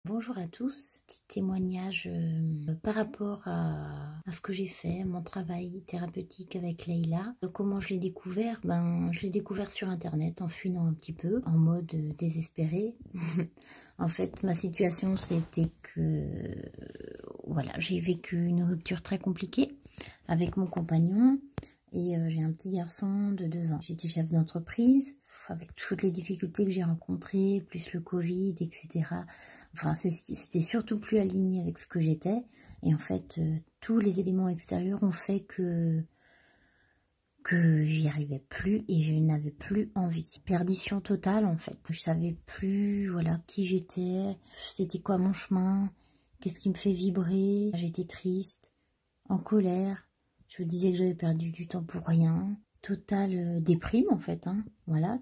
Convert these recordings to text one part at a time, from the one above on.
Bonjour à tous, petit témoignage par rapport à ce que j'ai fait, mon travail thérapeutique avec Leïla. Comment je l'ai découvert? Je l'ai découvert sur internet en fouinant un petit peu, en mode désespéré. En fait, ma situation c'était que voilà, j'ai vécu une rupture très compliquée avec mon compagnon et j'ai un petit garçon de 2 ans. J'étais chef d'entreprise. Avec toutes les difficultés que j'ai rencontrées, plus le Covid, etc. Enfin, c'était surtout plus aligné avec ce que j'étais. Et en fait, tous les éléments extérieurs ont fait que j'y arrivais plus et je n'avais plus envie. Perdition totale, en fait. Je savais plus, voilà, qui j'étais, c'était quoi mon chemin, qu'est-ce qui me fait vibrer. J'étais triste, en colère. Je me disais que j'avais perdu du temps pour rien. Totale déprime, en fait, hein. Voilà.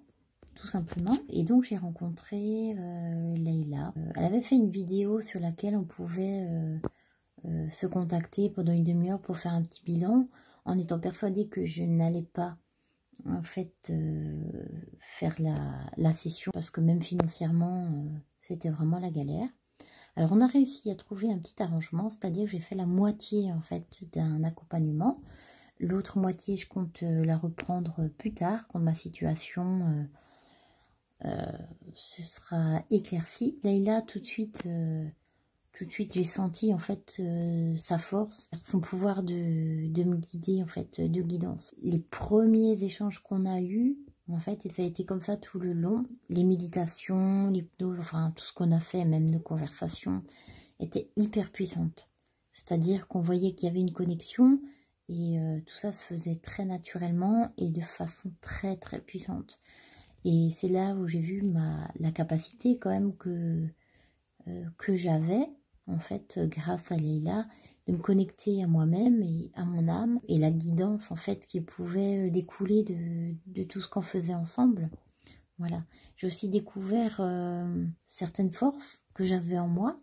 Tout simplement. Et donc j'ai rencontré Leïla. Elle avait fait une vidéo sur laquelle on pouvait se contacter pendant une demi-heure pour faire un petit bilan, en étant persuadée que je n'allais pas en fait faire la session, parce que même financièrement c'était vraiment la galère. Alors on a réussi à trouver un petit arrangement, c'est-à-dire que j'ai fait la moitié en fait d'un accompagnement. L'autre moitié je compte la reprendre plus tard quand ma situation ce sera éclairci. Leïla, tout de suite j'ai senti en fait sa force, son pouvoir de me guider, en fait, de guidance. Les premiers échanges qu'on a eus, en fait, et ça a été comme ça tout le long, les méditations, l'hypnose, enfin tout ce qu'on a fait, même nos conversations, étaient hyper puissantes. C'est-à-dire qu'on voyait qu'il y avait une connexion et tout ça se faisait très naturellement et de façon très très puissante. Et c'est là où j'ai vu la capacité quand même que j'avais, en fait, grâce à Leïla, de me connecter à moi-même et à mon âme, et la guidance, en fait, qui pouvait découler de tout ce qu'on faisait ensemble. Voilà. J'ai aussi découvert certaines forces que j'avais en moi,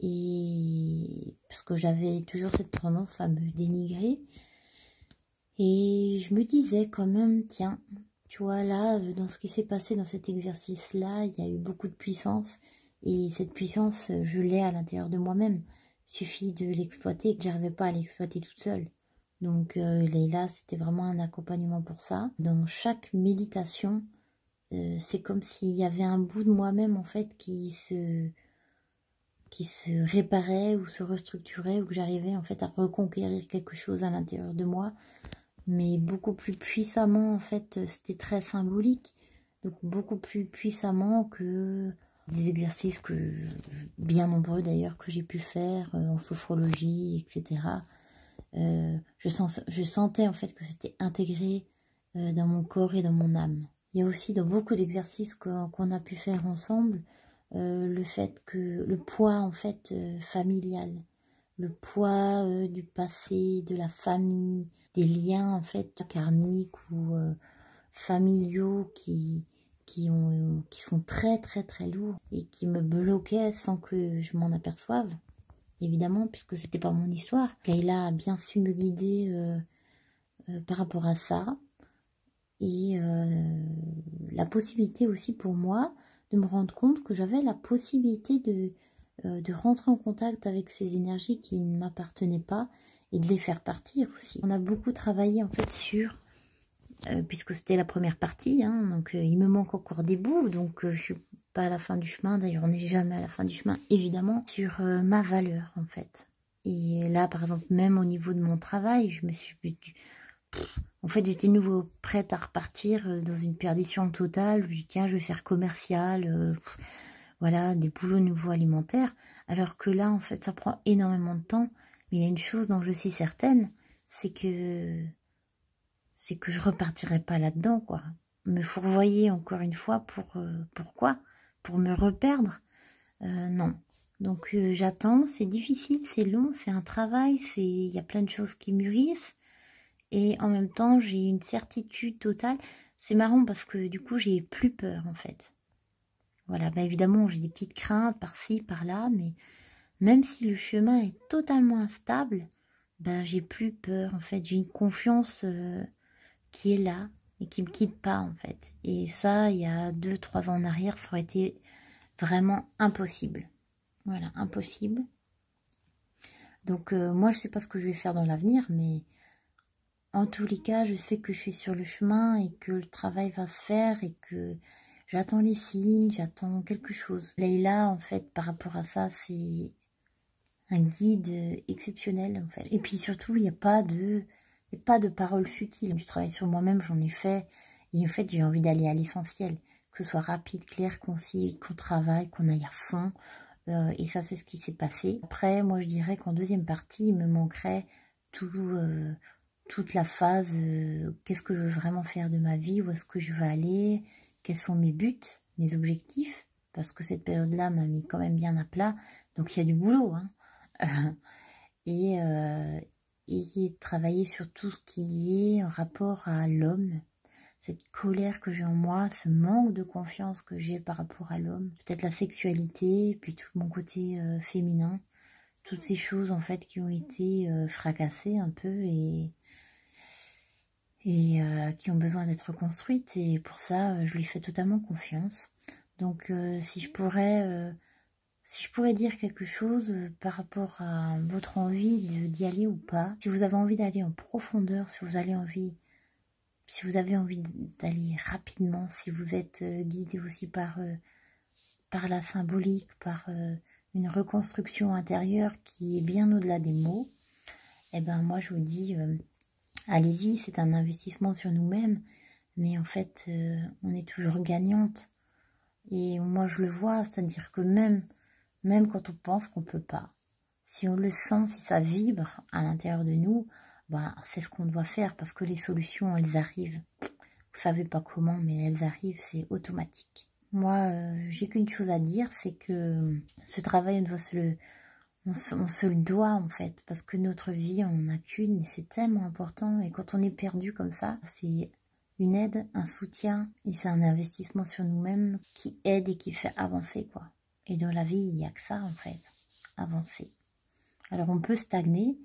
et parce que j'avais toujours cette tendance à me dénigrer. Et je me disais quand même, tiens, tu vois, là, dans ce qui s'est passé dans cet exercice-là, il y a eu beaucoup de puissance. Et cette puissance, je l'ai à l'intérieur de moi-même. Il suffit de l'exploiter, que j'arrivais pas à l'exploiter toute seule. Donc, Leïla, c'était vraiment un accompagnement pour ça. Dans chaque méditation, c'est comme s'il y avait un bout de moi-même, en fait, qui se réparait ou se restructurait, ou que j'arrivais, en fait, à reconquérir quelque chose à l'intérieur de moi, mais beaucoup plus puissamment. En fait, c'était très symbolique, donc beaucoup plus puissamment que des exercices bien nombreux d'ailleurs, que j'ai pu faire en sophrologie, etc. Je sentais en fait que c'était intégré dans mon corps et dans mon âme. Il y a aussi dans beaucoup d'exercices qu'on a pu faire ensemble, le fait que le poids en fait familial, le poids du passé, de la famille, des liens en fait karmiques ou familiaux qui sont très très très lourds et qui me bloquaient sans que je m'en aperçoive, évidemment, puisque c'était pas mon histoire. Leïla a bien su me guider par rapport à ça, et la possibilité aussi pour moi de me rendre compte que j'avais la possibilité de rentrer en contact avec ces énergies qui ne m'appartenaient pas et de les faire partir aussi. On a beaucoup travaillé en fait sur, puisque c'était la première partie, hein, donc il me manque encore des bouts, donc je suis pas à la fin du chemin, d'ailleurs on n'est jamais à la fin du chemin évidemment, sur ma valeur en fait. Et là par exemple, même au niveau de mon travail, je me suis... En fait, j'étais nouveau prête à repartir dans une perdition totale. Je dis, tiens, je vais faire commercial, voilà, des boulots nouveaux alimentaires. Alors que là, en fait, ça prend énormément de temps. Mais il y a une chose dont je suis certaine, c'est que je repartirai pas là-dedans, quoi. Me fourvoyer encore une fois pourquoi? Pour me reperdre? Non. Donc j'attends, c'est difficile, c'est long, c'est un travail, il y a plein de choses qui mûrissent. Et en même temps, j'ai une certitude totale. C'est marrant parce que du coup, j'ai plus peur en fait. Voilà, évidemment, j'ai des petites craintes par-ci, par-là, mais même si le chemin est totalement instable, j'ai plus peur en fait. J'ai une confiance qui est là et qui me quitte pas en fait. Et ça, il y a 2-3 ans en arrière, ça aurait été vraiment impossible. Voilà, impossible. Donc moi, je sais pas ce que je vais faire dans l'avenir, mais en tous les cas, je sais que je suis sur le chemin et que le travail va se faire et que j'attends les signes, j'attends quelque chose. Leïla, en fait, par rapport à ça, c'est un guide exceptionnel, en fait. Et puis surtout, il n'y a pas de paroles futiles. Je travaille sur moi-même, j'en ai fait. Et en fait, j'ai envie d'aller à l'essentiel. Que ce soit rapide, clair, concis, qu'on travaille, qu'on aille à fond. Et ça, c'est ce qui s'est passé. Après, moi, je dirais qu'en deuxième partie, il me manquerait toute la phase, qu'est-ce que je veux vraiment faire de ma vie, où est-ce que je veux aller, quels sont mes buts, mes objectifs, parce que cette période-là m'a mis quand même bien à plat, donc il y a du boulot, hein. Et travailler sur tout ce qui est en rapport à l'homme, cette colère que j'ai en moi, ce manque de confiance que j'ai par rapport à l'homme, peut-être la sexualité, puis tout mon côté féminin, toutes ces choses en fait qui ont été fracassées un peu et qui ont besoin d'être construites, et pour ça je lui fais totalement confiance. Donc si je pourrais dire quelque chose par rapport à votre envie d'y aller ou pas, si vous avez envie d'aller en profondeur, si vous avez envie d'aller rapidement, si vous êtes guidé aussi par la symbolique, par une reconstruction intérieure qui est bien au-delà des mots, et ben moi je vous dis allez-y, c'est un investissement sur nous-mêmes, mais en fait, on est toujours gagnante. Et moi, je le vois, c'est-à-dire que même quand on pense qu'on peut pas, si on le sent, si ça vibre à l'intérieur de nous, bah, c'est ce qu'on doit faire, parce que les solutions, elles arrivent. Vous savez pas comment, mais elles arrivent, c'est automatique. Moi, j'ai qu'une chose à dire, c'est que ce travail, on se le doit en fait, parce que notre vie, on n'en a qu'une et c'est tellement important. Et quand on est perdu comme ça, c'est une aide, un soutien et c'est un investissement sur nous-mêmes qui aide et qui fait avancer, quoi. Et dans la vie, il n'y a que ça en fait, avancer. Alors on peut stagner,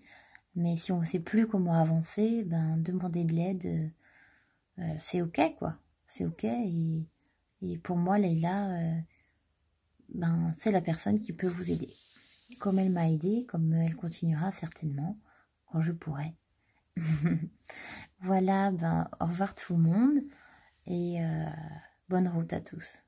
mais si on ne sait plus comment avancer, ben demander de l'aide, c'est ok, quoi. C'est ok. Et pour moi, Leïla, ben c'est la personne qui peut vous aider. Comme elle m'a aidée, comme elle continuera certainement quand je pourrai. Voilà, ben, au revoir tout le monde et bonne route à tous.